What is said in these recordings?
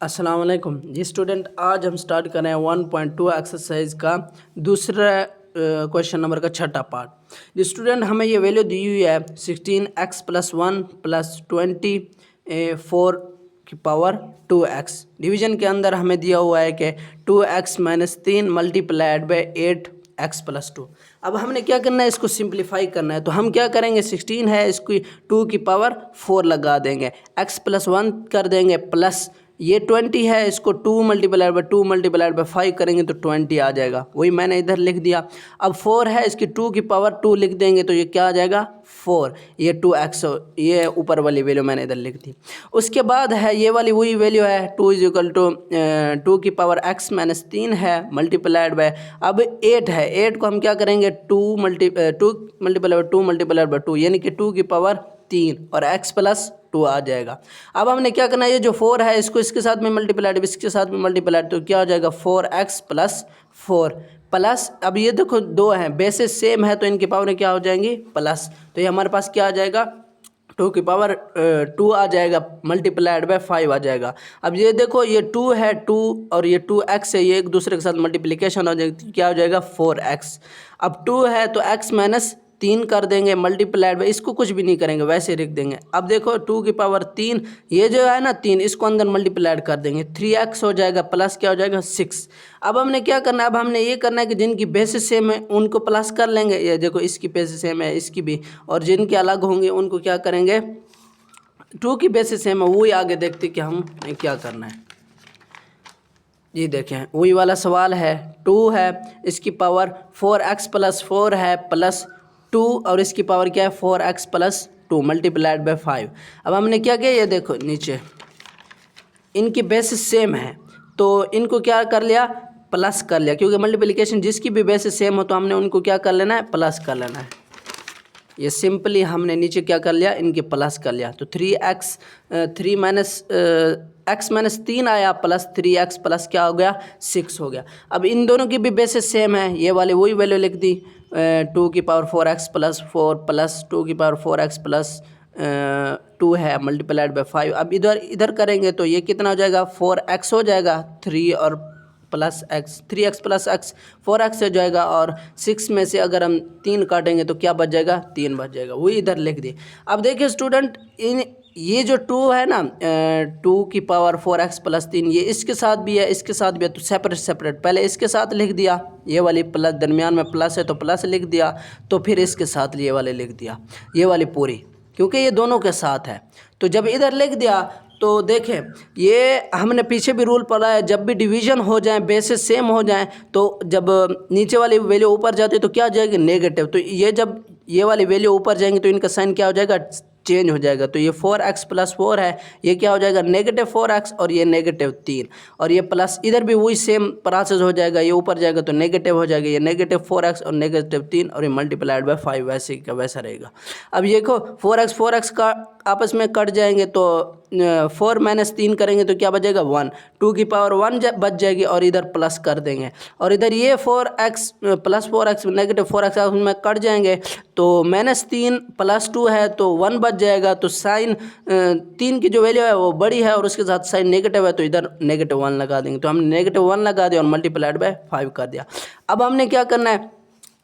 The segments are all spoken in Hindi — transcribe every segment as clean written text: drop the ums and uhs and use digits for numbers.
अस्सलाम वालेकुम जी स्टूडेंट, आज हम स्टार्ट कर रहे हैं 1.2 एक्सरसाइज का दूसरा क्वेश्चन नंबर का छठा पार्ट। जी स्टूडेंट, हमें ये वैल्यू दी हुई है 16x+1 + 24 की पावर 2x। डिवीजन के अंदर हमें दिया हुआ है कि 2x - 3 मल्टीप्लाइड बाई 8x+2। अब हमने क्या करना है, इसको सिंप्लीफाई करना है। तो हम क्या करेंगे, 16 है, इसकी 2 की पावर 4 लगा देंगे, x+1 कर देंगे प्लस ये 20 है, इसको 2 × 5 करेंगे तो 20 आ जाएगा, वही मैंने इधर लिख दिया। अब 4 है, इसकी 2 की पावर 2 लिख देंगे तो ये क्या आ जाएगा 4, ये 2x, ये ऊपर वाली वैल्यू मैंने इधर लिख दी। उसके बाद है ये वाली वही वैल्यू है 2 = 2 की पावर x - 3 है मल्टीप्लाइड बाय, अब 8 है, 8 को हम क्या करेंगे 2 × 2 यानी कि 2 की पावर 3 और x+2 आ जाएगा। अब हमने क्या करना है, ये जो 4 है इसको इसके साथ में मल्टीप्लाइड, इसके साथ में मल्टीप्लाइड, तो क्या हो जाएगा 4x + 4 प्लस, अब ये देखो 2 हैं, बेसिस सेम है तो इनकी पावर क्या हो जाएंगी प्लस, तो ये हमारे पास क्या आ जाएगा 2 की पावर 2 आ जाएगा मल्टीप्लाइड बाय 5 आ जाएगा। अब ये देखो ये 2 है, 2 और ये 2x है, ये एक दूसरे के साथ मल्टीप्लिकेशन हो जाएगी, क्या हो जाएगा 4x। अब 2 है तो x - 3 कर देंगे मल्टीप्लाइड बाय, इसको कुछ भी नहीं करेंगे, वैसे लिख देंगे। अब देखो 2 की पावर 3, ये जो है ना 3, इसको अंदर मल्टीप्लाइड कर देंगे, 3x हो जाएगा प्लस क्या हो जाएगा 6। अब हमने क्या करना है, अब हमने ये करना है कि जिनकी बेसिस सेम है उनको प्लस कर लेंगे, ये देखो इसकी बेसिस सेम है, इसकी भी, और जिनके अलग होंगे उनको क्या करेंगे 2 की बेसिस सेम है, वही आगे देखते कि हम क्या करना है। ये देखें वही वाला सवाल है, 2 है, इसकी पावर 4x + 4 है प्लस 2 और इसकी पावर क्या है 4x + 2 मल्टीप्लाइड बाय 5। अब हमने क्या किया, ये देखो नीचे इनकी बेसिस सेम है तो इनको क्या कर लिया प्लस कर लिया, क्योंकि मल्टीप्लिकेशन जिसकी भी बेसिस सेम हो तो हमने उनको क्या कर लेना है प्लस कर लेना है। ये सिंपली हमने नीचे क्या कर लिया, इनके प्लस कर लिया, तो 3x 3 x - 3 आया प्लस 3x प्लस क्या हो गया 6 हो गया। अब इन दोनों की भी बेसिस सेम है, ये वाली वही वैल्यू लिख दी, 2 की पावर 4x + 4 प्लस 2 की पावर 4x + 2 है मल्टीप्लाइड बाय 5। अब इधर करेंगे तो ये कितना हो जाएगा 4x हो जाएगा, 3 और plus x, 3x + x 4x हो जाएगा, और 6 में से अगर हम 3 काटेंगे तो क्या बच जाएगा 3 बच जाएगा, वही इधर लिख दिए। अब देखिए स्टूडेंट, इन ये जो 2 है ना 2 की पावर 4x + 3, ये इसके साथ भी है इसके साथ भी है, तो सेपरेट पहले इसके साथ लिख दिया, ये वाली प्लस दरमियान में प्लस है तो प्लस लिख दिया, तो फिर इसके साथ ये वाले लिख दिया, ये वाली पूरी, क्योंकि ये दोनों के साथ है। तो जब इधर लिख दिया तो देखें ये हमने पीछे भी रूल पढ़ा है, जब भी डिवीजन हो जाए बेसिस सेम हो जाए तो जब नीचे वाली वैल्यू ऊपर जाती है तो क्या आ जाएगी नेगेटिव, तो ये जब ये वाली वैल्यू ऊपर जाएंगे तो इनका साइन क्या हो जाएगा चेंज हो जाएगा। तो ये 4x + 4 है, ये क्या हो जाएगा -4x, और ये -3, और ये प्लस इधर भी वही सेम प्रोसेस हो जाएगा, ये ऊपर जाएगा तो नेगेटिव हो जाएगा, ये -4x और -3, और ये मल्टीप्लाइड बाय 5 वैसे का वैसा रहेगा। अब ये देखो 4x का आपस में कट जाएंगे तो 4 - 3 करेंगे तो क्या बचेगा 1, 2 की पावर 1 बच जाएगी, और इधर प्लस कर देंगे, और इधर ये 4x + 4x -4x में कट जाएंगे तो -3 + 2 है तो 1 बच जाएगा, तो साइन 3 की जो वैल्यू है वो बड़ी है और उसके साथ साइन नेगेटिव है तो इधर -1 लगा देंगे, तो हमने -1 लगा दिया और मल्टीप्लाइड बाय 5 कर दिया। अब हमने क्या करना है,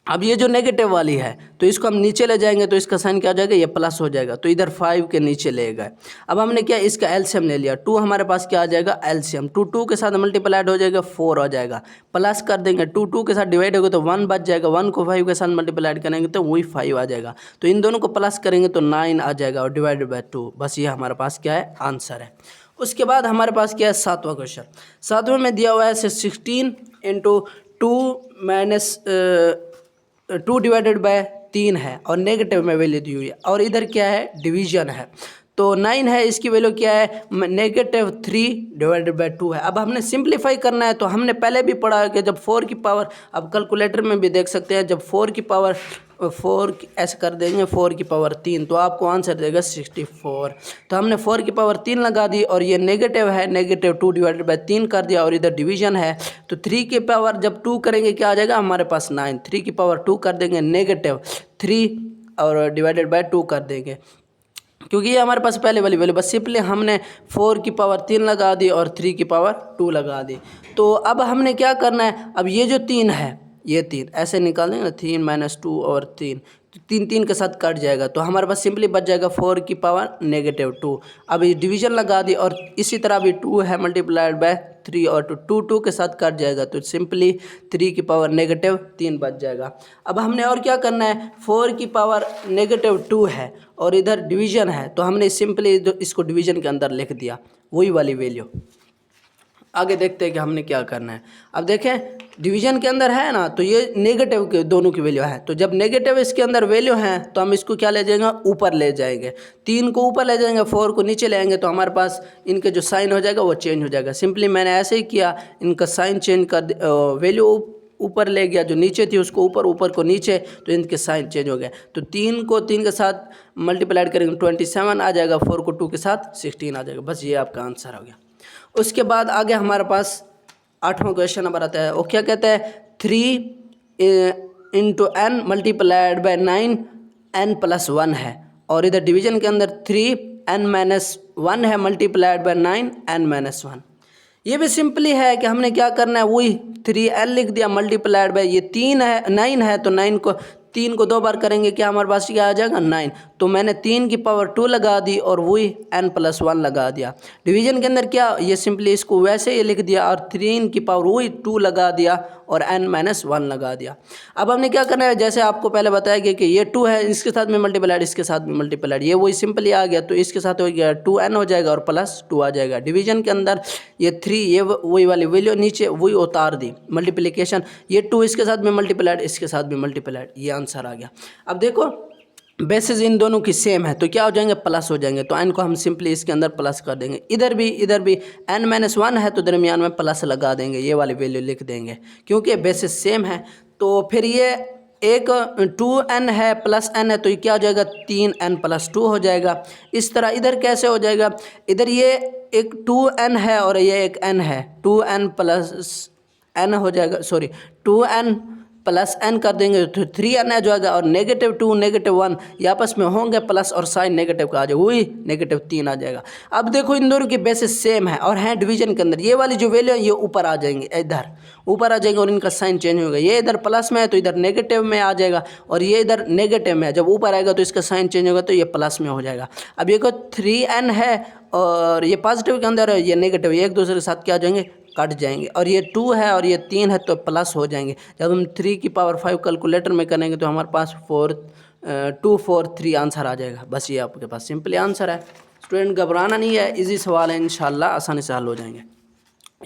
अब ये जो नेगेटिव वाली है तो इसको हम नीचे ले जाएंगे तो इसका साइन क्या हो जाएगा, ये प्लस हो जाएगा, तो इधर 5 के नीचे ले गए। अब हमने क्या इसका एलसीएम ले लिया, 2 हमारे पास क्या आ जाएगा एलसीएम, 2 के साथ मल्टीप्लाइड हो जाएगा 4 हो जाएगा, प्लस कर देंगे 2 के साथ डिवाइड होगा तो 1 बच जाएगा, 1 को 5 के साथ मल्टीप्लाइड करेंगे तो वही 5 आ जाएगा, तो इन दोनों को प्लस करेंगे तो 9 आ जाएगा और डिवाइडेड बाय 2, बस ये हमारे पास क्या है आंसर है। उसके बाद हमारे पास क्या है 7वां क्वेश्चन। 7वें में दिया हुआ है 16 × 2 डिवाइडेड बाय 3 है और नेगेटिव में वैल्यू दी हुई है, और इधर क्या है डिवीजन है, तो 9 है, इसकी वैल्यू क्या है -3 / 2 है। अब हमने सिंप्लीफाई करना है, तो हमने पहले भी पढ़ा है कि जब 4 की पावर, अब कैलकुलेटर में भी देख सकते हैं, जब 4 की पावर 4 ऐसे कर देंगे 4 की पावर 3 तो आपको आंसर देगा 64। तो हमने 4 की पावर 3 लगा दी, और ये नेगेटिव है, -2 / 3 कर दिया, और इधर डिवीजन है तो 3 की पावर जब 2 करेंगे क्या आ जाएगा हमारे पास 9, 3 की पावर 2 कर देंगे -3 और डिवाइडेड बाय 2 कर देंगे, क्योंकि ये हमारे पास पहले वाली वैल्यू, बस सिंपली हमने 4 की पावर 3 लगा दी और 3 की पावर 2 लगा दी। तो अब हमने क्या करना है, अब ये जो 3 है, ये 3 ऐसे निकाल देंगे ना, 3 माइनस 2 और 3, तो 3 3 के साथ कट जाएगा, तो हमारे पास सिंपली बच जाएगा 4 की पावर -2। अब ये डिवीजन लगा दी और इसी तरह भी 2 है मल्टीप्लाइड बाय 3 और 2 2 के साथ कट जाएगा, तो सिंपली 3 की पावर -3 बच जाएगा। अब हमने और क्या करना है, 4 की पावर -2 है और इधर डिवीजन है, तो हमने सिंपली इसको डिवीजन के अंदर लिख दिया, वही वाली वैल्यू। आगे देखते हैं कि हमने क्या करना है। अब देखें डिवीजन के अंदर है ना, तो ये नेगेटिव के दोनों की वैल्यू है, तो जब नेगेटिव इसके अंदर वैल्यू है तो हम इसको क्या ले जाएंगे, ऊपर ले जाएंगे। 3 को ऊपर ले जाएंगे, 4 को नीचे ले आएंगे, तो हमारे पास इनके जो साइन हो जाएगा वो चेंज हो जाएगा। सिंपली मैंने ऐसे ही किया, इनका साइन चेंज कर, वैल्यू ऊपर ले गया, जो नीचे थी उसको ऊपर, ऊपर को नीचे, तो इनके साइन चेंज हो गए। तो 3 को 3 के साथ मल्टीप्लाइड करेंगे 27 आ जाएगा, 4 को 2 के साथ 16 आ जाएगा। बस ये आपका आंसर हो गया। उसके बाद आगे हमारे पास 8वां क्वेश्चन नंबर आता है, वो क्या कहता है, 3 × n मल्टीप्लाइड बाय 9 n+1 है, और इधर डिवीजन के अंदर 3n-1 है मल्टीप्लाइड बाय 9 n-1। ये भी सिंपली है कि हमने क्या करना है, वही 3n लिख दिया मल्टीप्लाइड बाय, ये 3 है 9 है, तो 9 को 3 को 2 बार करेंगे, क्या हमारे पास क्या आ जाएगा 9। तो मैंने 3 की पावर 2 लगा दी और वही n+1 लगा दिया। डिवीजन के अंदर क्या, ये सिंपली इसको वैसे ही लिख दिया और 3 की पावर वही 2 लगा दिया और n-1 लगा दिया। अब हमने क्या करना है, जैसे आपको पहले बताया गया कि ये 2 है, इसके साथ में मल्टीप्लाइड, इसके साथ में मल्टीप्लाइड, ये वही सिंपली आ गया, तो इसके साथ हो गया 2n हो जाएगा और +2 आ जाएगा। डिवीजन के अंदर ये 3, ये वही वाली वैल्यू नीचे वही उतार दी, मल्टीप्लिकेशन, ये 2 इसके साथ में मल्टीप्लाइड, इसके साथ में मल्टीप्लाइड, ये आंसर आ गया। अब देखो बेसिस इन दोनों की सेम है, तो क्या हो जाएंगे, प्लस हो जाएंगे, तो n को हम सिंपली इसके अंदर प्लस कर देंगे। इधर भी n-1 है, तो दरमियान में प्लस लगा देंगे, ये वाली वैल्यू लिख देंगे, क्योंकि बेसिस सेम है। तो फिर ये एक 2n है प्लस n है, तो ये क्या हो जाएगा, 3n+2 हो जाएगा। इस तरह इधर कैसे हो जाएगा, इधर ये एक 2n है और ये एक n है, 2n+n हो जाएगा, सॉरी 2n+n कर देंगे तो 3n आ जाएगा, और -2 -1 ये आपस में होंगे प्लस, और साइन नेगेटिव का आ जाएगा, वही -3 आ जाएगा। अब देखो इन दोनों की बेसिस सेम है और हैं डिवीजन के अंदर, ये वाली जो वैल्यू है ये ऊपर आ जाएंगे, इधर ऊपर आ जाएंगे और इनका साइन चेंज होगा। ये इधर प्लस में है तो इधर नेगेटिव में आ जाएगा, और ये इधर नेगेटिव में है, जब ऊपर आएगा तो इसका साइन चेंज होगा, तो ये प्लस में हो जाएगा। अब ये को 3n है और ये पॉजिटिव के अंदर है, ये नेगेटिव, ये एक दूसरे के साथ क्या आ जाएंगे, कट जाएंगे, और ये 2 है और ये 3 है तो प्लस हो जाएंगे। जब हम 3 की पावर 5 कैलकुलेटर में करेंगे तो हमारे पास 2 4 3 आंसर आ जाएगा। बस ये आपके पास सिंपली आंसर है। स्टूडेंट घबराना नहीं है, इजी सवाल है, इंशाल्लाह आसानी से हल हो जाएंगे।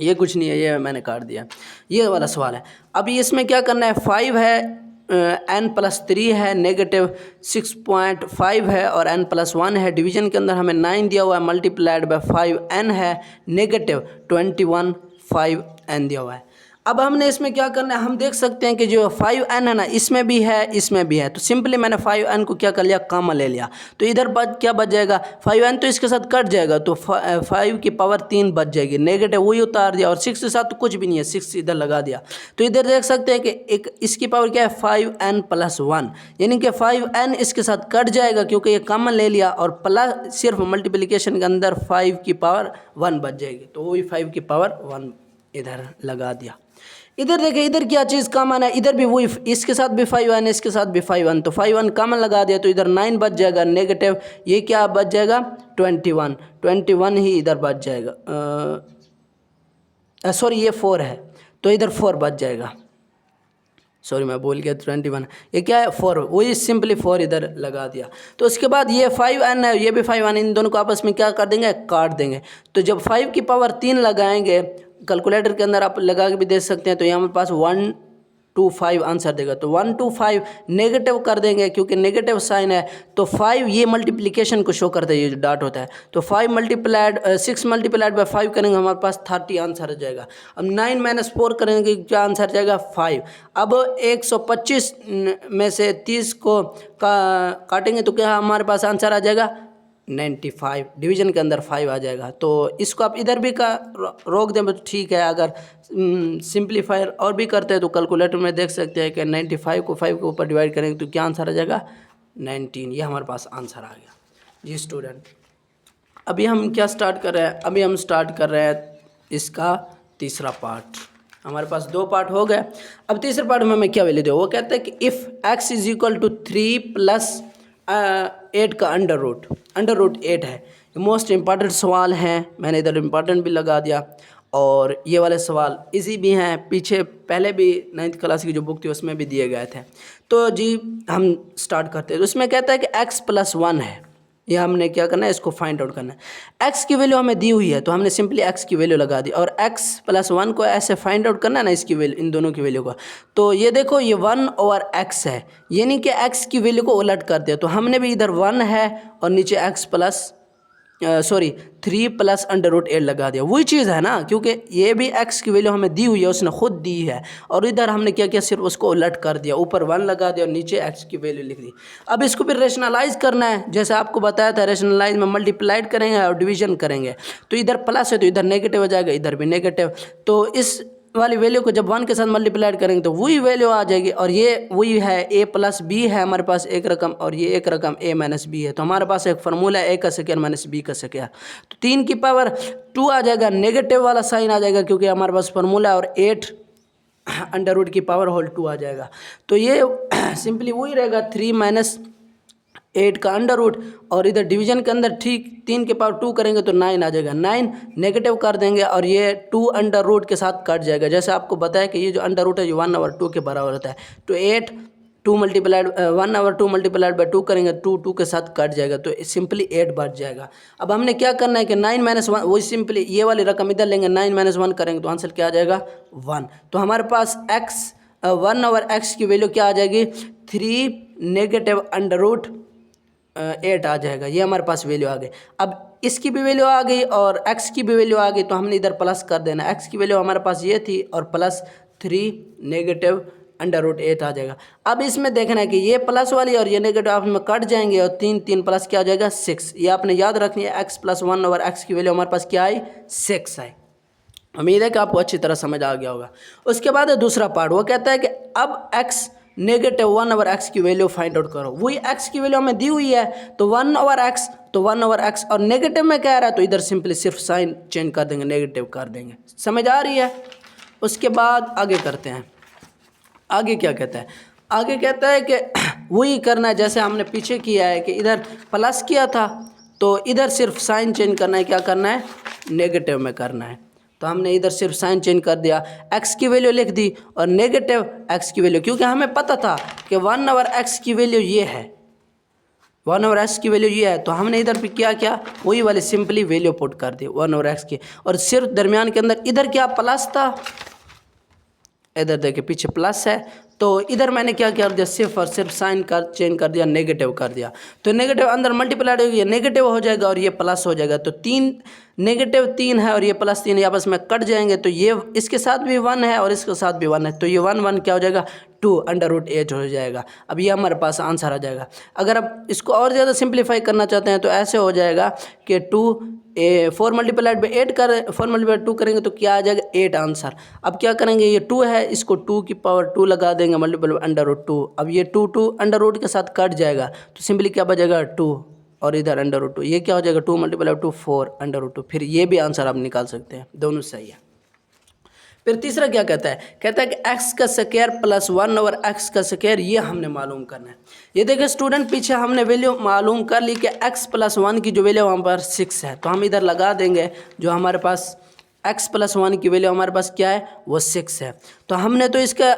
ये कुछ नहीं है, ये मैंने काट दिया, ये वाला सवाल है। अभी इसमें क्या करना है, 5 है, n+3 है, -6.5 है और n+1 है। डिवीजन के अंदर हमें 9 दिया हुआ है, मल्टीप्लाइड बाय 5n है, -21 5n दिया हुआ है। अब हमने इसमें क्या करना है, हम देख सकते हैं कि जो 5n है ना, इसमें भी है इसमें भी है, तो सिंपली मैंने 5n को क्या कर लिया, कॉमन ले लिया, तो इधर क्या बच जाएगा, 5n तो इसके साथ कट जाएगा, तो 5 की पावर 3 बच जाएगी, नेगेटिव वही उतार दिया, और 6 के साथ तो कुछ भी नहीं है, 6 इधर लगा दिया। तो इधर देख सकते हैं कि एक इसकी पावर क्या है, 5n+1, यानी कि 5n इसके साथ कट जाएगा क्योंकि ये कॉमन ले लिया, और प्लस सिर्फ मल्टीप्लिकेशन के अंदर 5 की पावर 1 बच जाएगी, तो वही 5 की पावर 1 इधर लगा दिया। इधर देखिए, इधर क्या चीज़ कॉमन है, इधर भी वही, इसके साथ भी 5n, इसके साथ भी 5n, तो 5n कॉमन लगा दिया, तो इधर 9 बच जाएगा, नेगेटिव ये क्या बच जाएगा, 21 ही इधर बच जाएगा, सॉरी ये 4 है, तो इधर 4 बच जाएगा, सॉरी मैं बोल गया 21, ये क्या है 4, वही सिंपली 4 इधर लगा दिया। तो उसके बाद ये 5n है, ये भी 5n, इन दोनों को आपस में क्या कर देंगे, काट देंगे। तो जब 5 की पावर 3 लगाएंगे, कैलकुलेटर के अंदर आप लगा के भी देख सकते हैं, तो यहाँ हमारे पास 125 आंसर देगा, तो 125 नेगेटिव कर देंगे क्योंकि नेगेटिव साइन है, तो 5 ये मल्टीप्लिकेशन को शो करता है, ये जो डॉट होता है, तो 6 मल्टीप्लाइड बाय 5 करेंगे, हमारे पास 30 आंसर आ जाएगा। अब 9 - 4 करेंगे, क्या आंसर जाएगा, 5। अब 125 में से 30 को काटेंगे तो क्या हमारे पास आंसर आ जाएगा 95, डिवीजन के अंदर 5 आ जाएगा। तो इसको आप इधर भी का रोक दें तो ठीक है, अगर सिंप्लीफायर और भी करते हैं तो कैलकुलेटर में देख सकते हैं कि 95 को 5 के ऊपर डिवाइड करेंगे तो क्या आंसर आ जाएगा 19, ये हमारे पास आंसर आ गया। जी स्टूडेंट, अभी हम क्या स्टार्ट कर रहे हैं? अभी हम स्टार्ट कर रहे हैं इसका तीसरा पार्ट। हमारे पास 2 पार्ट हो गए। अब तीसरे पार्ट में हमें क्या वैल्यू दे, वो कहता है कि if x is equal to 3 plus 8 का अंडर रूट 8 है। मोस्ट इम्पॉर्टेंट सवाल हैं, मैंने इधर इम्पॉर्टेंट भी लगा दिया, और ये वाले सवाल इजी भी हैं, पीछे पहले भी 9th क्लास की जो बुक थी उसमें भी दिए गए थे। तो जी हम स्टार्ट करते हैं। तो उसमें कहता है कि x प्लस 1 है, ये हमने क्या करना है, इसको फाइंड आउट करना है। x की वैल्यू हमें दी हुई है तो हमने सिंपली x की वैल्यू लगा दी, और x प्लस 1 को ऐसे फाइंड आउट करना है ना, इसकी वैल्यू, इन दोनों की वैल्यू को। तो ये देखो, ये 1 ओवर x है, यानी कि x की वैल्यू को उलट कर दिया। तो हमने भी इधर 1 है और नीचे x plus 3 plus under root 8 लगा दिया। वही चीज़ है ना, क्योंकि ये भी x की वैल्यू हमें दी हुई है, उसने खुद दी है, और इधर हमने क्या किया, सिर्फ उसको उलट कर दिया, ऊपर 1 लगा दिया और नीचे x की वैल्यू लिख दी। अब इसको फिर रेशनलाइज करना है, जैसे आपको बताया था, रेशनलाइज में मल्टीप्लाइड करेंगे और डिवीजन करेंगे। तो इधर प्लस है तो इधर नेगेटिव हो जाएगा, इधर भी नेगेटिव। तो इस वाली वैल्यू को जब 1 के साथ मल्टीप्लाइड करेंगे तो वही वैल्यू आ जाएगी, और ये वही है, a प्लस बी है हमारे पास एक रकम, और ये एक रकम a माइनस बी है। तो हमारे पास एक फार्मूला है a का स्क्वायर माइनस b का स्क्वायर। तो 3 की पावर 2 आ जाएगा, नेगेटिव वाला साइन आ जाएगा क्योंकि हमारे पास फार्मूला है, और 8 अंडर रूट की पावर होल 2 आ जाएगा। तो ये सिंपली वही रहेगा, 3 माइनस 8 का अंडर रूट, और इधर डिवीजन के अंदर ठीक 3 के पावर 2 करेंगे तो 9 आ जाएगा, 9 नेगेटिव कर देंगे और ये 2 अंडर रूट के साथ कट जाएगा। जैसे आपको बताया कि ये जो अंडर रूट है ये 1/2 के बराबर होता है। तो 8 2 मल्टीप्लाइड 1/2 मल्टीप्लाइड बाई 2 करेंगे, 2 के साथ कट जाएगा, तो सिंपली 8 बच जाएगा। अब हमने क्या करना है कि 9 माइनस 1, वही सिंपली ये वाली रकम इधर लेंगे, 9 माइनस 1 करेंगे तो आंसर क्या आ जाएगा, 1। तो हमारे पास 1/x की वैल्यू क्या आ जाएगी, 3 नेगेटिव अंडर रूट 8 आ जाएगा। ये हमारे पास वैल्यू आ गई। अब इसकी भी वैल्यू आ गई और x की भी वैल्यू आ गई, तो हमने इधर प्लस कर देना। x की वैल्यू हमारे पास ये थी और प्लस 3 नेगेटिव अंडर रूट 8 आ जाएगा। अब इसमें देखना है कि ये प्लस वाली और ये नेगेटिव आपस में कट जाएंगे, और 3 प्लस क्या आ जाएगा, 6। ये आपने याद रखनी है, x प्लस 1 ओवर x की वैल्यू हमारे पास क्या आई, 6 आई। उम्मीद है कि आपको अच्छी तरह समझ आ गया होगा। उसके बाद है दूसरा पार्ट, वो कहता है कि अब x नेगेटिव 1 ओवर x की वैल्यू फाइंड आउट करो। वही x की वैल्यू हमें दी हुई है, तो 1 ओवर x, तो 1 ओवर x, और नेगेटिव में क्या आ रहा है तो इधर सिंपली सिर्फ साइन चेंज कर देंगे, नेगेटिव कर देंगे। समझ आ रही है? उसके बाद आगे करते हैं। आगे क्या कहता है, आगे कहता है कि वही करना है जैसे हमने पीछे किया है, कि इधर प्लस किया था तो इधर सिर्फ साइन चेंज करना है, क्या करना है, नेगेटिव में करना है। तो हमने इधर सिर्फ साइन चेंज कर दिया, x की वैल्यू लिख दी और नेगेटिव x की वैल्यू, क्योंकि हमें पता था कि 1 ओवर x की वैल्यू ये है, 1 ओवर x की वैल्यू ये है। तो हमने इधर भी क्या वही वाली सिंपली वैल्यू पुट कर दी 1 ओवर x की, और सिर्फ दरमियान के अंदर इधर क्या प्लस था, इधर देखिए पीछे प्लस है, तो इधर मैंने क्या कर दिया, सिर्फ और सिर्फ साइन कर चेंज कर दिया, नेगेटिव कर दिया। तो नेगेटिव अंदर मल्टीप्लाइड होगी, ये नेगेटिव हो जाएगा और ये प्लस हो जाएगा। तो 3 नेगेटिव 3 है और ये प्लस 3 आपस में कट जाएंगे, तो ये इसके साथ भी 1 है और इसके साथ भी 1 है, तो ये 1 क्या हो जाएगा, 2 अंडर रूट 8 हो जाएगा। अब ये हमारे पास आंसर आ जाएगा। अगर आप इसको और ज़्यादा सिंप्लीफाई करना चाहते हैं तो ऐसे हो जाएगा कि 4 मल्टीप्लाइड बाई 8 4 मल्टीप्लाइड 2 करेंगे तो क्या आ जाएगा, 8 आंसर। अब क्या करेंगे, ये 2 है, इसको 2 की पावर 2 लगा देंगे मल्टीप्लाइड अंडर रूट 2। अब ये 2 अंडर रूट के साथ कट जाएगा, तो सिंपली क्या बचेगा, 2, और इधर अंडर रूट 2, ये क्या हो जाएगा, 2 मल्टीप्लाइड 2 4 अंडर रूट 2। फिर ये भी आंसर आप निकाल सकते हैं, दोनों सही है। फिर तीसरा क्या कहता है कि x का स्क्वायर प्लस 1 ओवर x का स्क्वायर, ये हमने मालूम करना है। ये देखिए स्टूडेंट, पीछे हमने वैल्यू मालूम कर ली कि x प्लस 1 की जो वैल्यू वहाँ पर 6 है, तो हम इधर लगा देंगे जो हमारे पास x प्लस 1 की वैल्यू हमारे पास क्या है, वो 6 है। तो हमने तो इसका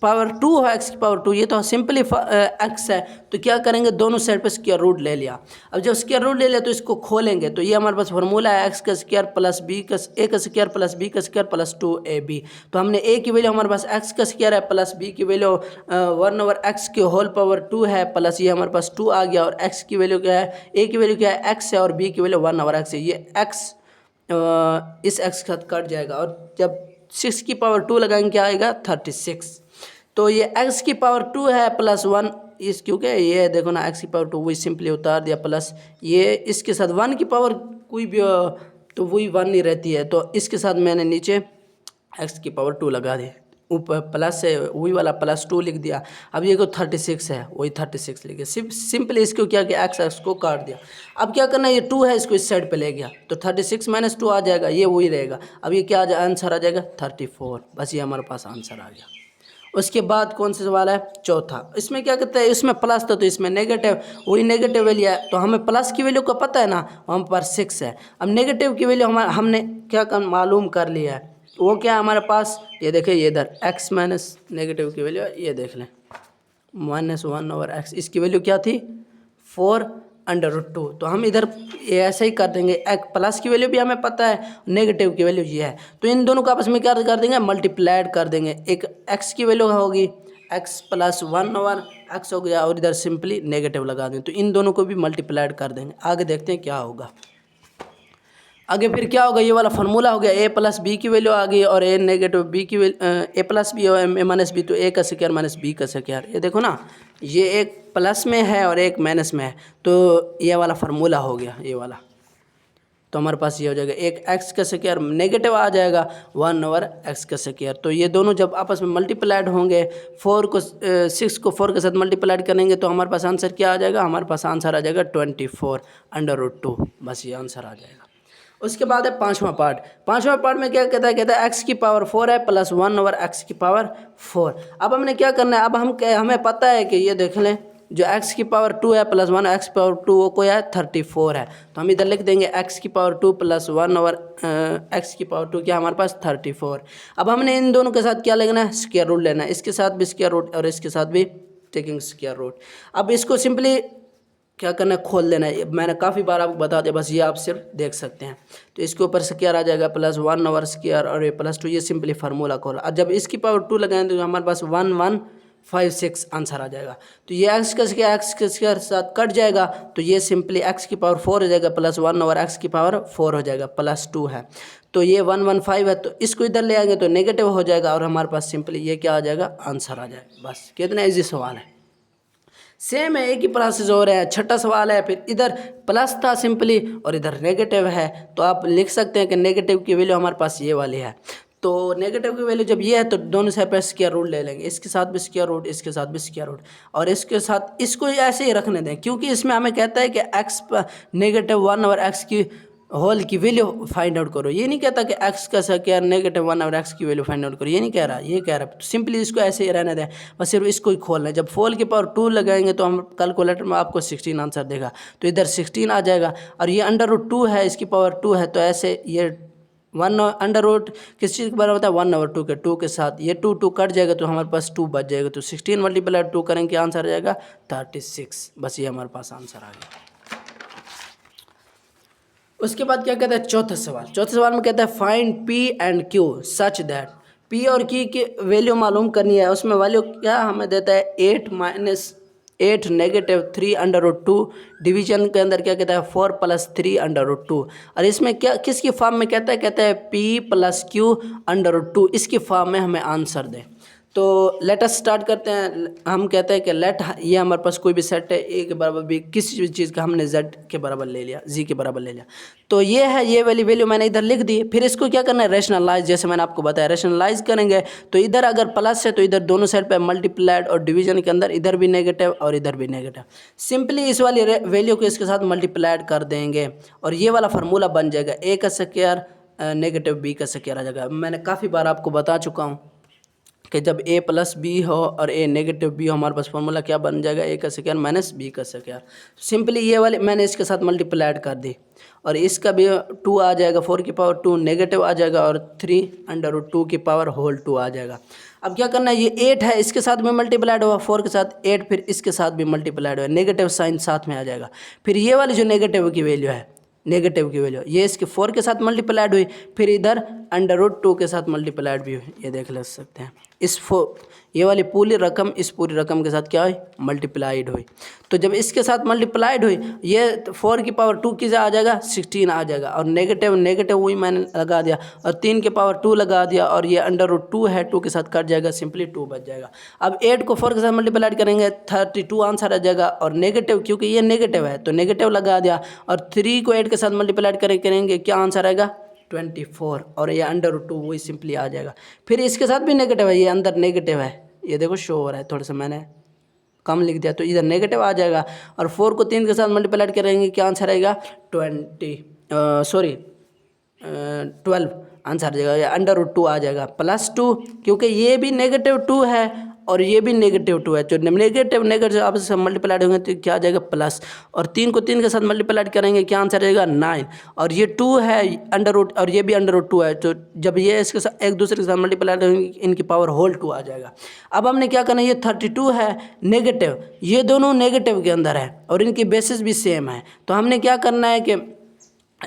पावर 2 है, x की पावर 2, ये तो सिंपली x है, तो क्या करेंगे, दोनों साइड पर स्क्वायर रूट ले लिया। अब जब स्क्वायर रूट ले लिया तो इसको खोलेंगे, तो ये हमारे पास फार्मूला है x का स्क्वायर प्लस b का a का स्क्वायर प्लस b का स्क्वायर प्लस 2ab। तो हमने a की वैल्यू हमारे पास x का स्क्वायर है प्लस b की वैल्यू 1 ओवर x की होल पावर 2 है, प्लस ये हमारे पास 2 आ गया, और x की वैल्यू क्या है, a की वैल्यू क्या है, x है, और b की वैल्यू 1 ओवर x है। ये x इस x के साथ कट जाएगा, और जब 6 की पावर 2 लगाएंगे क्या आएगा, 36। तो ये x की पावर 2 है प्लस 1, इस क्योंकि ये देखो ना x की पावर 2, वही सिंपली उतार दिया, प्लस ये इसके साथ 1 की पावर कोई भी तो वही 1 नहीं रहती है, तो इसके साथ मैंने नीचे x की पावर 2 लगा दी। ऊपर प्लस है वही वाला +2 लिख दिया। अब ये को 36 है वही 36 लिख दिया। सिंपली इसको क्या किया एक्स को काट दिया। अब क्या करना है ये 2 है इसको इस साइड पे ले गया तो 36 - 2 आ जाएगा ये वही रहेगा। अब ये क्या आंसर आ जाएगा 34। बस ये हमारे पास आंसर आ गया। उसके बाद कौन सा सवाल है चौथा। इसमें क्या कहते हैं इसमें प्लस था तो इसमें नेगेटिव वही नेगेटिव वैल्यू है तो हमें प्लस की वैल्यू का पता है ना हम पर 6 है। अब नेगेटिव की वैल्यू हमने क्या मालूम कर लिया है वो क्या है हमारे पास ये देखिए ये इधर x माइनस नेगेटिव की वैल्यू ये देख लें -1/x इसकी वैल्यू क्या थी 4√2 तो हम इधर ये ऐसे ही कर देंगे। एक प्लस की वैल्यू भी हमें पता है नेगेटिव की वैल्यू ये है तो इन दोनों को आपस में क्या कर देंगे मल्टीप्लाइड कर देंगे। एक x की वैल्यू होगी x + 1/x हो गया और इधर सिंपली नेगेटिव लगा दें तो इन दोनों को भी मल्टीप्लाइड कर देंगे। आगे देखते हैं क्या होगा। आगे फिर क्या होगा ये वाला फार्मूला हो गया a + b की वैल्यू आ गई और a नेगेटिव b की a + b और a - b तो a का स्क्वायर माइनस b का स्क्वायर। ये देखो ना ये एक प्लस में है और एक माइनस में है तो ये वाला फार्मूला हो गया ये वाला। तो हमारे पास ये हो जाएगा एक x का स्क्वायर नेगेटिव आ जाएगा 1/x का स्क्वायर। तो ये दोनों जब आपस में मल्टीप्लाइड होंगे 6 को 4 के साथ मल्टीप्लाइड करेंगे तो हमारे पास आंसर क्या आ जाएगा हमारे पास आंसर आ जाएगा 24/√2। बस ये आंसर आ जाएगा। उसके बाद है पांचवा पार्ट में क्या कहता है x की पावर 4 है + 1/x की पावर 4। अब हमने क्या करना है अब हमें पता है कि ये देख लें जो x की पावर 2 है + 1x की पावर 2 वो कोई है 34 है तो हम इधर लिख देंगे x की पावर 2 + 1/x की पावर 2 क्या हमारे पास 34। अब हमने इन दोनों के साथ क्या लेना है स्क्वायर रूट लेना है। इसके साथ भी स्क्वायर रूट और इसके साथ भी टेकिंग स्क्वायर रूट। अब इसको सिंपली क्या करना है खोल देना है। मैंने काफ़ी बार आपको बता दिया बस ये आप सिर्फ देख सकते हैं। तो इसके ऊपर स्क्वायर आ जाएगा +1/स्क्वायर और ये +2 ये सिंपली फार्मूला खोल। और जब इसकी पावर 2 लगाएंगे तो हमारे पास 1156 आंसर आ जाएगा। तो ये x का स्क्वायर साथ कट जाएगा तो ये सिंपली x की पावर 4 हो जाएगा +1/x की पावर 4 हो जाएगा +2 है तो ये 115 है तो इसको इधर ले आएंगे तो नेगेटिव हो जाएगा और हमारे पास सिंपली ये क्या आ जाएगा आंसर आ जाएगा। बस कितना ईजी सवाल है। सेम है एक ही प्रोसेस हो रहा है। छठा सवाल है फिर इधर प्लस था सिंपली और इधर नेगेटिव है तो आप लिख सकते हैं कि नेगेटिव की वैल्यू हमारे पास ये वाली है। तो नेगेटिव की वैल्यू जब ये है तो दोनों साइड पर स्क्वायर रूट ले लेंगे। इसके साथ भी स्क्वायर रूट इसके साथ भी स्क्वायर रूट और इसके साथ इसको ऐसे ही रखने दें क्योंकि इसमें हमें कहता है कि x -1/x की होल की वैल्यू फाइंड आउट करो। ये नहीं कहता कि x का स्क्वायर -1/x की वैल्यू फाइंड आउट करो ये नहीं कह रहा। ये कह रहा है सिंपली इसको ऐसे ही रहने दें बस सिर्फ इसको ही खोलना है। जब 4 की पावर 2 लगाएंगे तो हम कैलकुलेटर में आपको 16 आंसर देगा तो इधर 16 आ जाएगा और ये √2 है इसकी पावर 2 है तो ऐसे ये 1 किस चीज़ के बराबर होता है 1/2 के 2 के साथ ये 2 कट जाएगा तो हमारे पास 2 बच जाएगा तो 16 × 2 करेंगे आंसर आ जाएगा 36। बस ये हमारे पास आंसर आ गया। उसके बाद क्या कहता है चौथा सवाल में कहता है find p and q such that p और q की वैल्यू मालूम करनी है। उसमें वैल्यू क्या हमें देता है 8 - 8 - 3/√2 डिवीजन के अंदर क्या कहता है 4 + 3/√2 और इसमें क्या किसकी फॉर्म में कहता है p + q/√2 इसकी फॉर्म में हमें आंसर दें। तो लेट अस स्टार्ट करते हैं। हम कहते हैं कि लेट ये हमारे पास कोई भी सेट है a के बराबर भी किसी भी चीज़ का हमने z के बराबर ले लिया g के बराबर ले लिया तो ये है ये वाली वैल्यू मैंने इधर लिख दी। फिर इसको क्या करना है रेशनलाइज जैसे मैंने आपको बताया रेशनलाइज करेंगे तो इधर अगर प्लस है तो इधर दोनों साइड पे मल्टीप्लाइड और डिवीजन के अंदर इधर भी नेगेटिव और इधर भी नेगेटिव। सिंपली इस वाली वैल्यू को इसके साथ मल्टीप्लाइड कर देंगे और ये वाला फार्मूला बन जाएगा a का स्क्वायर नेगेटिव b का स्क्वायर आ जाएगा। मैंने काफ़ी बार आपको बता चुका हूँ कि जब a + b हो और a - b हो हमारे पास फार्मूला क्या बन जाएगा a का स्क्वायर माइनस b का स्क्वायर। सिंपली ये वाले मैंने इसके साथ मल्टीप्लाइड कर दी और इसका भी 2 आ जाएगा 4 की पावर 2 नेगेटिव आ जाएगा और 3/2 की पावर होल 2 आ जाएगा। अब क्या करना है ये 8 है इसके साथ में मल्टीप्लाइड हुआ 4 के साथ 8 फिर इसके साथ भी मल्टीप्लाइड हुआ नेगेटिव साइन साथ में आ जाएगा। फिर ये वाली जो नेगेटिव की वैल्यू है ये इसके 4 के साथ मल्टीप्लाइड हुई फिर इधर √2 के साथ मल्टीप्लाइड भी हुई। ये देख ले सकते हैं ये वाली पूरी रकम इस पूरी रकम के साथ क्या हुई मल्टीप्लाइड हुई। तो जब इसके साथ मल्टीप्लाइड हुई ये 4 की पावर 2 की आ जाएगा 16 आ जाएगा और नेगेटिव वही मैंने लगा दिया और 3 की पावर 2 लगा दिया और ये √2 है 2 के साथ कट जाएगा सिंपली 2 बच जाएगा। अब 8 को 4 के साथ मल्टीप्लाइड करेंगे 32 आंसर आ जाएगा और नेगेटिव क्योंकि ये नेगेटिव है तो नेगेटिव लगा दिया और 3 को 8 के साथ मल्टीप्लाइड करेंगे क्या आंसर आएगा 24 और ये अंडर रूट 2 वही सिंपली आ जाएगा। फिर इसके साथ भी नेगेटिव है, ये अंदर नेगेटिव है, ये देखो शो हो रहा है, थोड़ा सा मैंने कम लिख दिया तो इधर नेगेटिव आ जाएगा। और 4 को 3 के साथ मल्टीप्लाइड करेंगे, क्या आंसर आएगा 12 आंसर आ जाएगा, या अंडर रूट 2 आ जाएगा +2, क्योंकि ये भी -2 है और ये भी -2 है। जो नेगेटिव आपस में मल्टीप्लाइड होंगे तो क्या आ जाएगा प्लस, और 3 को 3 के साथ मल्टीप्लाइड करेंगे, क्या आंसर आएगा 9, और ये 2 है अंडर रूट और ये भी अंडर रूट 2 है, तो जब ये इसके साथ एक दूसरे के साथ मल्टीप्लाइड होंगे इनकी पावर होल 2 आ जाएगा। अब हमने क्या करना है, ये 32 है नेगेटिव, ये दोनों नेगेटिव के अंदर है और इनकी बेसिस भी सेम है, तो हमने क्या करना है कि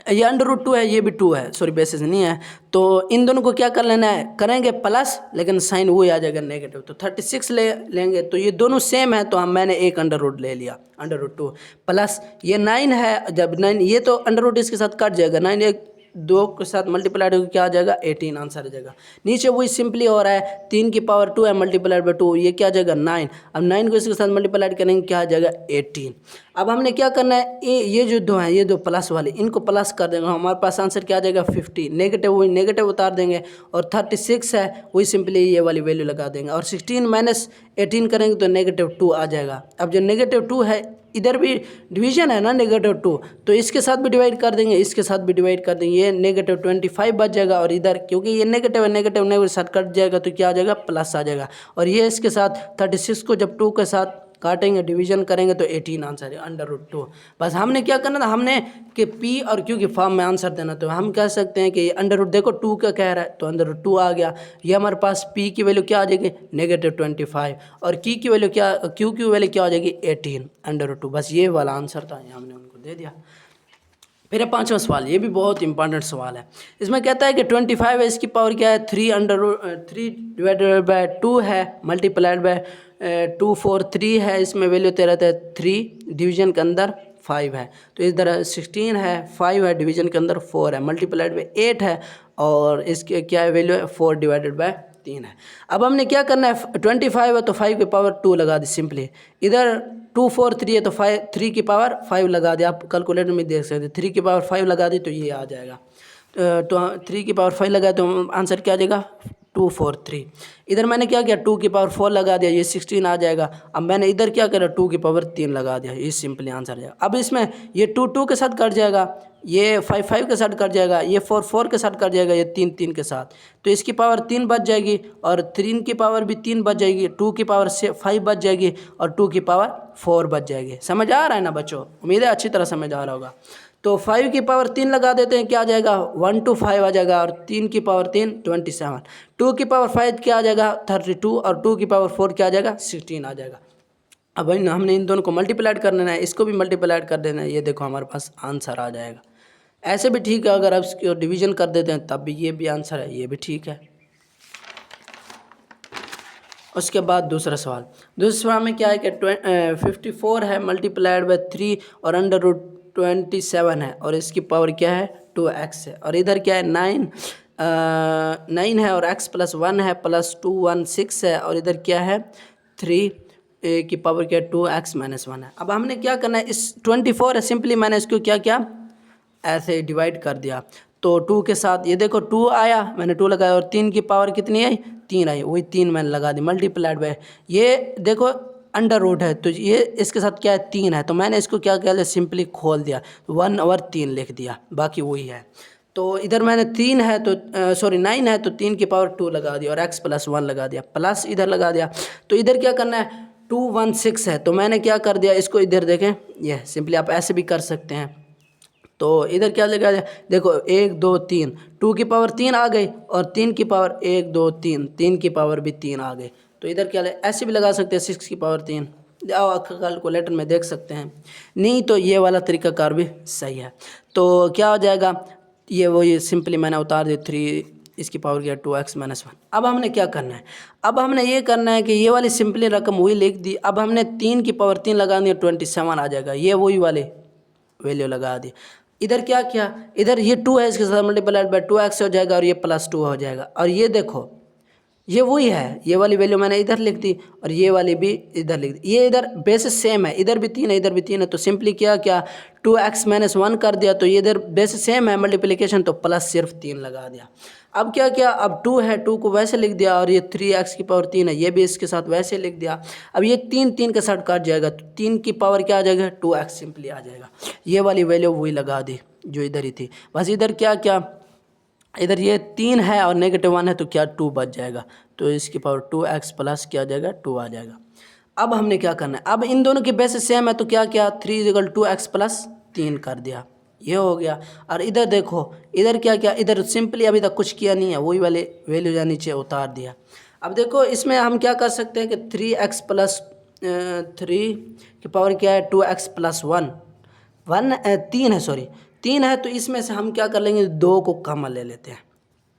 ये अंडर रूट 2 है, ये भी 2 है, सॉरी बेसिस नहीं है, तो इन दोनों को क्या कर लेना है, करेंगे प्लस, लेकिन साइन वही आ जाएगा नेगेटिव, तो 36 लेंगे, तो ये दोनों सेम है, तो मैंने एक अंडर रूट ले लिया, अंडर रूट 2 प्लस ये 9 है, जब 9 ये तो अंडर रूट इसके साथ कट जाएगा, 9 एक 2 के साथ मल्टीप्लाइड होकर क्या आ जाएगा 18 आंसर आ जाएगा। नीचे वही सिंपली हो रहा है, 3 की पावर 2 है मल्टीप्लाइड बाई 2, ये क्या आ जाएगा 9, अब 9 को इसके साथ मल्टीप्लाइड करेंगे, क्या आ जाएगा 18। अब हमने क्या करना है, ये जो दो हैं, ये दो प्लस वाले, इनको प्लस कर देंगे, हमारे पास आंसर क्या आ जाएगा 50, नेगेटिव वही नेगेटिव उतार देंगे, और 36 है वही सिंपली ये वाली वैल्यू लगा देंगे, और 16 माइनस 18 करेंगे तो -2 आ जाएगा। अब जो -2 है, इधर भी डिवीजन है ना -2, तो इसके साथ भी डिवाइड कर देंगे, इसके साथ भी डिवाइड कर देंगे, ये -25 बच जाएगा, और इधर क्योंकि ये नेगेटिव है, नेगेटिव साथ कट जाएगा तो क्या आ जाएगा प्लस आ जाएगा, और ये इसके साथ 36 को जब 2 के साथ काटेंगे डिवीजन करेंगे तो 18 आंसर है अंडर रूट 2। बस हमने क्या करना था, हमने कि पी और क्यू की फॉर्म में आंसर देना, तो हम कह सकते हैं कि अंडर रूट देखो 2 का कह रहा है तो अंडर रूट 2 आ गया, ये हमारे पास पी की वैल्यू क्या आ जाएगी -25, और क्यू की वैल्यू क्या, क्यू की वैल्यू क्या आ जाएगी 18 अंडर रूट 2। बस ये वाला आंसर था, ये हमने उनको दे दिया। फिर 5वां सवाल, ये भी बहुत इंपॉर्टेंट सवाल है। इसमें कहता है कि 25 है, इसकी पावर क्या है 3 डिवाइडेड बाय 2 है मल्टीप्लाइड बाय 2 4 3 है, इसमें वैल्यू तेरा था 3, डिवीजन के अंदर 5 है, तो इधर 16 है, 5 है, डिवीजन के अंदर 4 है, मल्टीप्लाइड बाय 8 है, और इसके क्या है वैल्यू है 4 डिवाइडेड बाय 3 है। अब हमने क्या करना है, 25 है तो 5 की पावर 2 लगा दी सिंपली, इधर 2 4 3 है तो 3 की पावर 5 लगा दिया, आप कैलकुलेटर में देख सकते हैं, 3 की पावर 5 लगा दी तो ये आ जाएगा, तो 3 की पावर 5 लगाए तो आंसर क्या आ जाएगा 2 4 3। इधर मैंने क्या किया 2 की पावर 4 लगा दिया, ये 16 आ जाएगा। अब मैंने इधर क्या करा 2 की पावर 3 लगा दिया, ये सिंपली आंसर आ जाएगा। अब इसमें ये 2 2 के साथ कट जाएगा, ये 5 5 के साथ कट जाएगा, ये 4 4 के साथ कट जाएगा, ये 3 3 के साथ, तो इसकी पावर 3 बच जाएगी, और 3 की पावर भी 3 बच जाएगी, 2 की पावर 5 बच जाएगी, और 2 की पावर 4 बच जाएगी। समझ आ रहा है ना बच्चों, उम्मीद है अच्छी तरह समझ आ रहा होगा। तो 5 की पावर 3 लगा देते हैं, क्या आ जाएगा 1 to 5 आ जाएगा, और 3 की पावर 3 27, 2 की पावर 5 क्या आ जाएगा 32, और 2 की पावर 4 क्या आ जाएगा 16 आ जाएगा। अब हमने इन दोनों को मल्टीप्लाइड कर देना है, इसको भी मल्टीप्लाइड कर देना है, ये देखो हमारे पास आंसर आ जाएगा। ऐसे भी ठीक है, अगर आप इसको डिवीजन कर देते हैं तब भी ये भी आंसर है, ये भी ठीक है। उसके बाद दूसरा सवाल में क्या है कि 54 है मल्टीप्लाइड बाय 3 और अंडर रूट 27 है, और इसकी पावर क्या है 2x है, और इधर क्या है 9 है, और x + 1 है, +2 1 6 है, और इधर क्या है 3 की पावर क्या है 2x - 1 है। अब हमने क्या करना है, इस 24 है, सिंपली मैंने इसको क्या किया ऐसे डिवाइड कर दिया, तो 2 के साथ ये देखो 2 आया, मैंने 2 लगाया, और 3 की पावर कितनी आई 3 आई, वही 3 मैंने लगा दी, मल्टीप्लाइड बाय ये देखो अंडर रूट है, तो ये इसके साथ क्या है 3 है, तो मैंने इसको क्या किया सिंपली खोल दिया, 1 और 3 लिख दिया, बाकी वही है। तो इधर मैंने 3 है तो 9 है तो 3 की पावर 2 लगा दिया, और x + 1 लगा दिया, प्लस इधर लगा दिया, तो इधर क्या करना है 2 1 6 है, तो मैंने क्या कर दिया इसको, इधर देखें, ये सिंपली आप ऐसे भी कर सकते हैं, तो इधर क्या लगा दिया देखो 1 2 3, 2 की पावर 3 आ गई, और 3 की पावर 1 2 3, 3 की पावर भी 3 आ गई, तो इधर क्या ऐसे भी लगा सकते हैं 6 की पावर 3, आओ कैलकुलेटर में देख सकते हैं, नहीं तो ये वाला तरीकाकार भी सही है। तो क्या हो जाएगा ये सिंपली मैंने उतार दी 3, इसकी पावर क्या 2x - 1। अब हमने क्या करना है, अब हमने ये करना है कि ये वाली सिंपली रकम वही लिख दी, अब हमने 3 की पावर 3 लगा दी 27 आ जाएगा, ये वही वाले वैल्यू लगा दी। इधर क्या किया, इधर ये 2 है, इसके साथ मल्टीप्लाइड बाय 2x हो जाएगा, और ये +2 हो जाएगा, और ये देखो ये वही है, ये वाली वैल्यू मैंने इधर लिख दी और ये वाली भी इधर लिख दी। ये इधर बेसिस सेम है, इधर भी 3 है इधर भी 3 है, तो सिंपली क्या 2x - 1 कर दिया, तो ये इधर बेसिस सेम है मल्टीप्लिकेशन, तो प्लस सिर्फ 3 लगा दिया। अब क्या अब 2 है, 2 को वैसे लिख दिया, और ये 3x³ है, ये भी इसके साथ वैसे लिख दिया। अब ये 3 के साथ काट जाएगा, तो 3 की पावर क्या आ जाएगा 2x सिंपली आ जाएगा। ये वाली वैल्यू वही लगा दी जो इधर ही थी। बस इधर क्या इधर ये 3 है और -1 है, तो क्या 2 बच जाएगा, तो इसकी पावर 2x प्लस क्या आ जाएगा 2 आ जाएगा। अब हमने क्या करना है, अब इन दोनों की बेसिस सेम है, तो क्या 3 = 2x प्लस 3 कर दिया, ये हो गया। और इधर देखो, इधर क्या इधर सिंपली अभी तक कुछ किया नहीं है, वही वाले वैल्यू या नीचे उतार दिया। अब देखो इसमें हम क्या कर सकते हैं कि 3x प्लस 3 की पावर क्या है 2x प्लस 3 है, सॉरी 3 है, तो इसमें से हम क्या कर लेंगे 2 को कॉमन ले लेते हैं।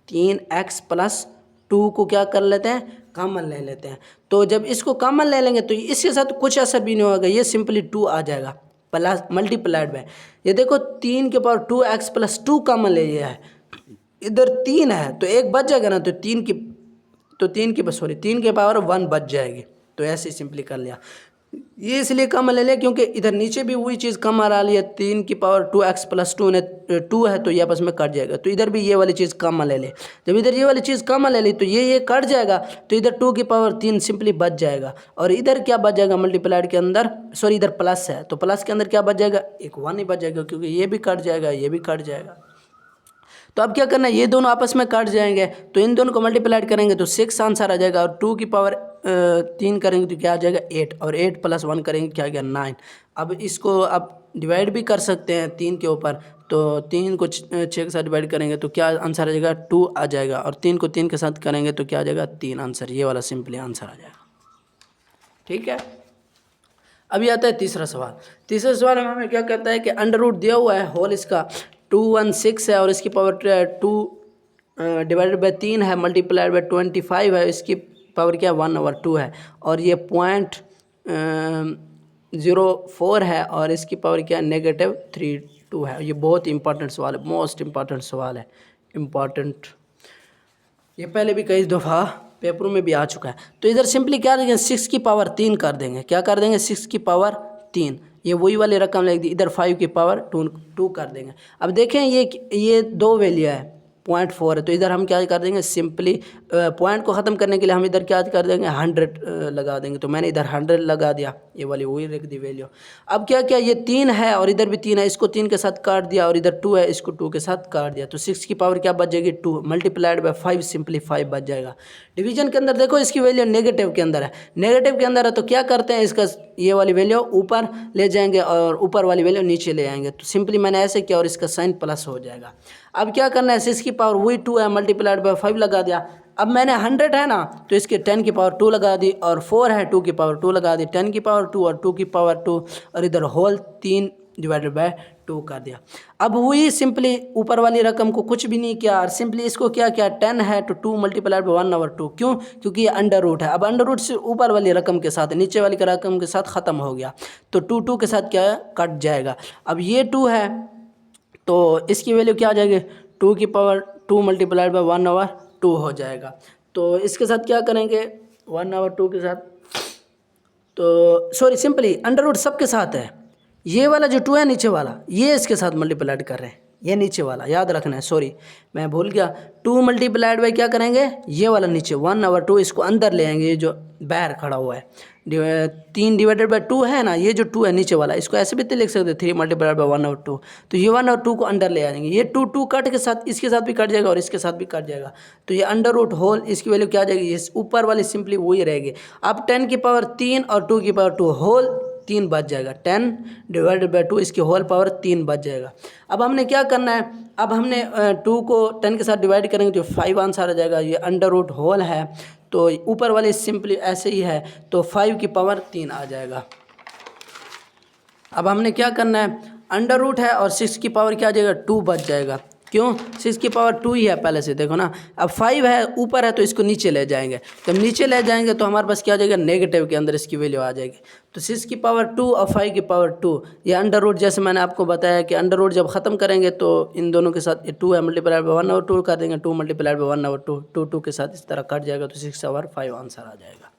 3x प्लस 2 को क्या कर लेते हैं कॉमन ले लेते हैं। तो जब इसको कॉमन ले लेंगे तो इसके साथ कुछ असर भी नहीं होगा, ये सिंपली 2 आ जाएगा प्लस मल्टीप्लाइड बाय, ये देखो 3 के पावर 2x प्लस 2 कॉमन ले लिया है, इधर 3 है तो एक बच जाएगा ना, तो 3 के पावर 1 बच जाएगी। तो ऐसे ही सिंपली कर लिया, ये इसलिए कम ले लिया क्योंकि इधर नीचे भी वही चीज़ कम आ रही है, 3 की पावर 2x प्लस 2 है, तो ये आपस में कट जाएगा, तो इधर भी ये वाली चीज़ कम ले ले। जब इधर ये वाली चीज़ कम ले ली तो ये कट जाएगा, तो इधर 2 की पावर 3 सिंपली बच जाएगा। और इधर क्या बच जाएगा मल्टीप्लाइड के अंदर, सॉरी इधर प्लस है, तो प्लस के अंदर क्या बच जाएगा एक 1 ही बच जाएगा, क्योंकि ये भी कट जाएगा ये भी कट जाएगा। तो अब क्या करना है, ये दोनों आपस में कट जाएंगे, तो इन दोनों को मल्टीप्लाइड करेंगे तो 6 आंसर आ जाएगा, और 2 की पावर 3 करेंगे तो क्या आ जाएगा 8, और 8 प्लस 1 करेंगे क्या आ गया 9। अब इसको आप डिवाइड भी कर सकते हैं 3 के ऊपर, तो 3 को 6 के साथ डिवाइड करेंगे तो क्या आंसर आ जाएगा 2 आ जाएगा, और 3 को 3 के साथ करेंगे तो क्या आ जाएगा 3 आंसर, ये वाला सिंपली आंसर आ जाएगा। ठीक है, अभी आता है तीसरा सवाल। तीसरा सवाल में हमें क्या कहता है कि अंडर रूट दिया हुआ है, होल इसका 216 है, और इसकी पावर 2 डिवाइडेड बाय 3 है, मल्टीप्लाइड बाय 25 है, इसकी पावर क्या 1/2 है, और ये 0.04 है, और इसकी पावर क्या -32 है। ये बहुत इंपॉर्टेंट सवाल है, मोस्ट इंपॉर्टेंट सवाल है, इम्पॉर्टेंट, ये पहले भी कई दफ़ा पेपरों में भी आ चुका है। तो इधर सिंपली क्या देंगे 6 की पावर 3 कर देंगे, क्या कर देंगे 6 की पावर 3, ये वही वाली रकम लिख दी, इधर 5 की पावर 2 कर देंगे। अब देखें ये 2 वैल्यू है, 0.4 है, तो इधर हम क्या कर देंगे सिंपली पॉइंट को ख़त्म करने के लिए हम इधर क्या कर देंगे 100 लगा देंगे, तो मैंने इधर 100 लगा दिया, ये वाली वही रख दी वैल्यू। अब क्या ये 3 है और इधर भी 3 है, इसको 3 के साथ काट दिया, और इधर 2 है इसको 2 के साथ काट दिया, तो 6 की पावर क्या बच जाएगी 2, मल्टीप्लाइड बाय 5 सिंपली 5 बच जाएगा। डिवीजन के अंदर देखो इसकी वैल्यू नेगेटिव के अंदर है, नेगेटिव के अंदर है, तो क्या करते हैं इसका ये वाली वैल्यू ऊपर ले जाएंगे और ऊपर वाली वैल्यू नीचे ले आएंगे, तो सिंपली मैंने ऐसे किया और इसका साइन प्लस हो जाएगा। अब क्या करना है 6 की पावर वही 2 है, मल्टीप्लाइड बाय 5 लगा दिया। अब मैंने 100 है ना, तो इसके 10 की पावर 2 लगा दी, और 4 है 2 की पावर 2 लगा दी, 10 की पावर 2 और 2 की पावर 2, और इधर होल 3 डिवाइडेड बाय 2 कर दिया। अब वही सिंपली ऊपर वाली रकम को कुछ भी नहीं किया, और सिंपली इसको क्या 10 है तो 2 मल्टीप्लाइड बाय 1/2, क्यों, क्योंकि ये अंडर रूट है। अब अंडर रूट से ऊपर वाली रकम के साथ नीचे वाली रकम के साथ ख़त्म हो गया, तो 2 के साथ क्या कट जाएगा। अब ये 2 है तो इसकी वैल्यू क्या आ जाएगी 2 की पावर 2 मल्टीप्लाइड बाय 1/2 हो जाएगा। तो इसके साथ क्या करेंगे 1/2 के साथ, तो सॉरी सिंपली अंडर रूट सबके साथ है, ये वाला जो 2 है नीचे वाला ये इसके साथ मल्टीप्लाइड कर रहे हैं, ये नीचे वाला याद रखना है, सॉरी मैं भूल गया, 2 मल्टीप्लाइड बाय क्या करेंगे ये वाला नीचे 1/2 इसको अंदर ले आएंगे, ये जो बाहर खड़ा हुआ है 3 डिवाइडेड बाय 2 है ना, ये जो 2 है नीचे वाला इसको ऐसे भी तो लिख सकते 3 मल्टीप्लाइड बाय 1/2, तो ये 1/2 को अंदर ले आएंगे, ये 2 कट के साथ इसके साथ भी कट जाएगा और इसके साथ भी कट जाएगा, तो ये अंडर रूट होल इसकी वैल्यू क्या आ जाएगी, इस ऊपर वाली सिंपली वही रहेगी। अब 10 की पावर 3 और 2 की पावर 2 होल 3 बच जाएगा, 10 डिवाइडेड बाय 2 इसकी होल पावर 3 बच जाएगा। अब हमने क्या करना है, अब हमने 2 को 10 के साथ डिवाइड करेंगे तो 5 आंसर आ जाएगा, ये अंडर रूट होल है तो ऊपर वाले सिंपली ऐसे ही है, तो 5 की पावर 3 आ जाएगा। अब हमने क्या करना है अंडर रूट है और 6 की पावर क्या आ जाएगा 2 बच जाएगा, क्यों? 6 की पावर 2 ही है पहले से, देखो ना। अब 5 है ऊपर है तो इसको नीचे ले जाएंगे, जब नीचे ले जाएंगे तो हमारे पास क्या आ जाएगा, नेगेटिव के अंदर इसकी वैल्यू आ जाएगी। तो 6 की पावर 2 और 5 की पावर 2, ये अंडर रूट, जैसे मैंने आपको बताया कि अंडर रूट जब ख़त्म करेंगे तो इन दोनों के साथ, ये 2 है मल्टीप्लाइड बाय 1/2 कर देंगे, 2 मल्टीप्लाइड बाय 1/2, 2 2 के साथ इस तरह कट जाएगा, तो 6/5 आंसर आ जाएगा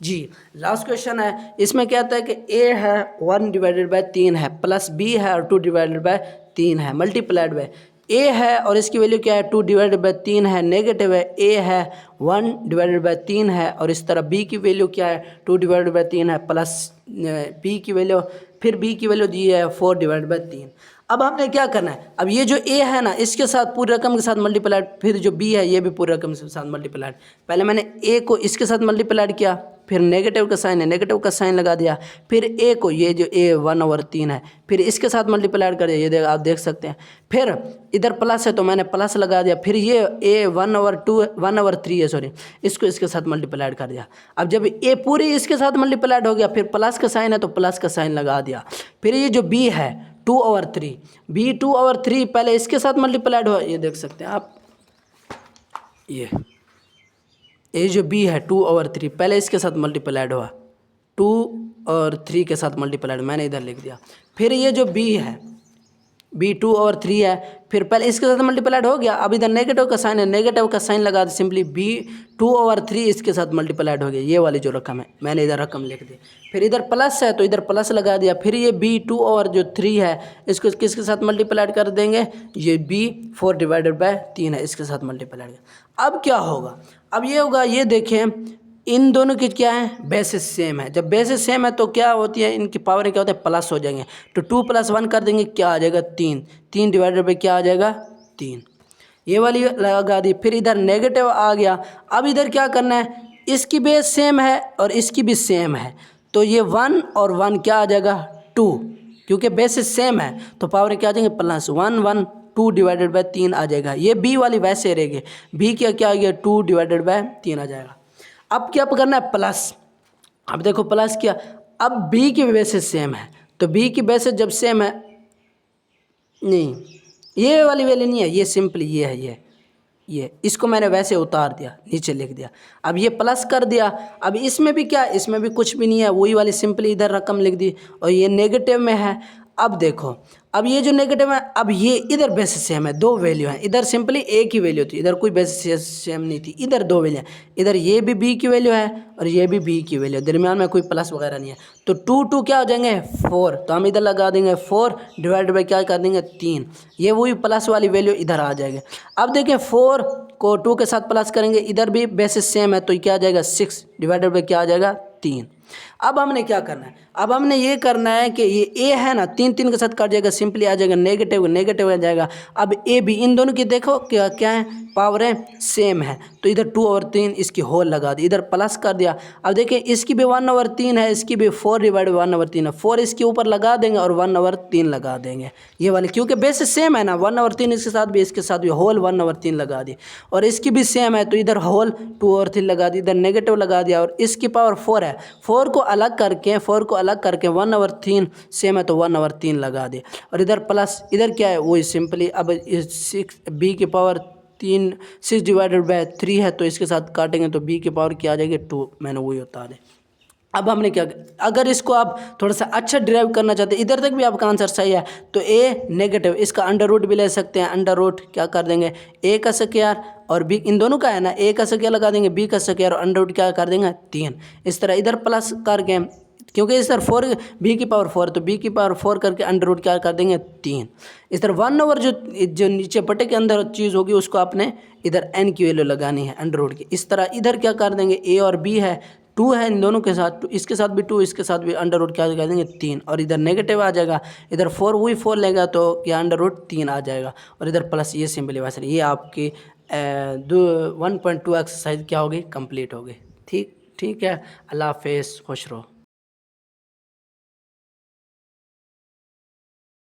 जी। लास्ट क्वेश्चन है, इसमें क्या आता है कि a है 1/3 है, प्लस b है और 2/3 है, मल्टीप्लाइड बाय a है और इसकी वैल्यू क्या है, 2/3 है, नेगेटिव है, a है 1/3 है और इस तरह b की वैल्यू क्या है, 2/3 है, प्लस b की वैल्यू, फिर b की वैल्यू दी है 4/3। अब हमने क्या करना है, अब ये जो a है ना इसके साथ पूरी रकम के साथ मल्टीप्लाइड, फिर जो b है ये भी पूरी रकम के साथ मल्टीप्लाइड। पहले मैंने a को इसके साथ मल्टीप्लाइड किया, फिर नेगेटिव का साइन है, नेगेटिव का साइन लगा दिया, फिर a को, ये जो a 1/3 है, फिर इसके साथ मल्टीप्लाइड कर दिया, ये आप देख सकते हैं। फिर इधर प्लस है तो मैंने प्लस लगा दिया, फिर ये a 1/3 है, सॉरी, इसको इसके साथ मल्टीप्लाइड कर दिया। अब जब a पूरी इसके साथ मल्टीप्लाइड हो गया, फिर प्लस का साइन है तो प्लस का साइन लगा दिया। फिर ये जो b है 2/3, b 2/3 पहले इसके साथ मल्टीप्लाइड हुआ, ये देख सकते हैं आप, ये जो b है 2/3 पहले इसके साथ मल्टीप्लाइड हुआ, 2 और 3 के साथ मल्टीप्लाइड, मैंने इधर लिख दिया। फिर ये जो b है, b 2/3 है, फिर पहले इसके साथ मल्टीप्लाइड हो गया, अब इधर नेगेटिव का साइन है, नेगेटिव का साइन लगा दे, सिंपली b 2/3 इसके साथ मल्टीप्लाइड हो गया, ये वाली जो रकम है, मैंने इधर रकम लिख दी। फिर इधर प्लस है तो इधर प्लस लगा दिया, फिर ये b 2/3 है, इसको किसके साथ मल्टीप्लाइड कर देंगे, ये b 4/3 है, इसके साथ मल्टीप्लाइड। अब क्या होगा, अब ये होगा, ये देखें इन दोनों की क्या है, बेसिस सेम है। जब बेसिस सेम है तो क्या होती है, इनकी पावर क्या होता है, प्लस हो जाएंगे। तो 2 + 1 कर देंगे, क्या आ जाएगा, 3, 3 डिवाइडेड बाई क्या आ जाएगा, 3, ये वाली लगा दी। फिर इधर नेगेटिव आ गया, अब इधर क्या करना है, इसकी बेस सेम है और इसकी भी सेम है, तो ये 1 और 1 क्या आ जाएगा, 2, क्योंकि बेसिस सेम है तो पावर क्या आ जाएंगे, +1 1, 2/3 आ जाएगा। ये b वाली वैसे रहेगी, b क्या आ गया, 2/3 आ जाएगा। अब क्या करना है, प्लस, अब देखो प्लस किया, अब b की बेसिस सेम है, तो b की बेसिस जब सेम है, नहीं ये वाली वैल्यू नहीं है, ये सिंपली ये है, ये इसको मैंने वैसे उतार दिया, नीचे लिख दिया। अब ये प्लस कर दिया, अब इसमें भी क्या, इसमें भी कुछ भी नहीं है, वही वाली सिंपली इधर रकम लिख दी, और ये नेगेटिव में है। अब देखो, अब ये जो नेगेटिव है, अब ये इधर बेसिस सेम है, 2 वैल्यू हैं, इधर सिंपली एक ही वैल्यू थी, इधर कोई बेसिस सेम नहीं थी, इधर 2 वैल्यू हैं, इधर ये भी b की वैल्यू है और ये भी b की वैल्यू है, दरमियान में कोई प्लस वगैरह नहीं है। तो 2 2 क्या हो जाएंगे, 4, तो हम इधर लगा देंगे 4/, क्या कर देंगे, 3, ये वही प्लस वाली वैल्यू इधर आ जाएगी। अब देखें 4 को 2 के साथ प्लस करेंगे, इधर भी बेसिस सेम है तो क्या आ जाएगा, 6/, क्या आ जाएगा, 3। अब हमने क्या करना है, अब हमने ये करना है कि ये a है ना, 3 3 के साथ कट जाएगा, सिंपली आ जाएगा नेगेटिव, नेगेटिव आ जाएगा। अब a b इन दोनों की देखो क्या क्या है, पावर है सेम है, तो इधर 2/3 इसकी होल लगा दी, इधर प्लस कर दिया। अब देखिए इसकी भी 1/3 है, इसकी भी 4/1/3 है, 4 इसके ऊपर लगा देंगे और 1/3 लगा देंगे, ये वाले क्योंकि बेसिस सेम है ना, 1/3 इसके साथ भी, इसके साथ भी, होल 1/3 लगा दी, और इसकी भी सेम है तो इधर होल 2/3 लगा दी, इधर नेगेटिव लगा दिया, और इसकी पावर 4 है, 4 को अलग करके 1/3 सेम है तो 1/3 लगा दे, और इधर प्लस, इधर क्या है वही सिंपली, अब 6 b की पावर 3 6/3 है तो इसके साथ काटेंगे तो b की पावर क्या आ जाएगी, 2, मैंने वही बता दें। अब हमने क्या, अगर इसको आप थोड़ा सा अच्छा डिराइव करना चाहते हैं, इधर तक भी आपका आंसर सही है, तो a नेगेटिव, इसका अंडर रूट भी ले सकते हैं, अंडर रूट क्या कर देंगे, a का स्क्वायर और b, इन दोनों का है ना, a का स्क्वायर लगा देंगे, b का स्क्वायर, और अंडर रूट क्या कर देंगे, 3, इस तरह इधर प्लस करके, क्योंकि इस तरह 4 b की पावर 4, तो b की पावर 4 करके अंडर रूट क्या कर देंगे, 3, इस तरह 1/, जो नीचे बटे के अंदर चीज़ होगी उसको आपने इधर n की वैल्यू लगानी है अंडर रूट की। इस तरह इधर क्या कर देंगे, a और b है, 2 है इन दोनों के साथ, इसके साथ भी 2, इसके साथ भी, अंडर रूट क्या कर देंगे, 3, और इधर नेगेटिव आ जाएगा, इधर 4 वही 4 लेगा तो क्या अंडर रूट 3 आ जाएगा, और इधर प्लस, ये सिंपली वैसे, ये आपकी 1.2 एक्सरसाइज क्या होगी, कंप्लीट होगी। ठीक है, अल्लाह हाफिज़, खुश रहो।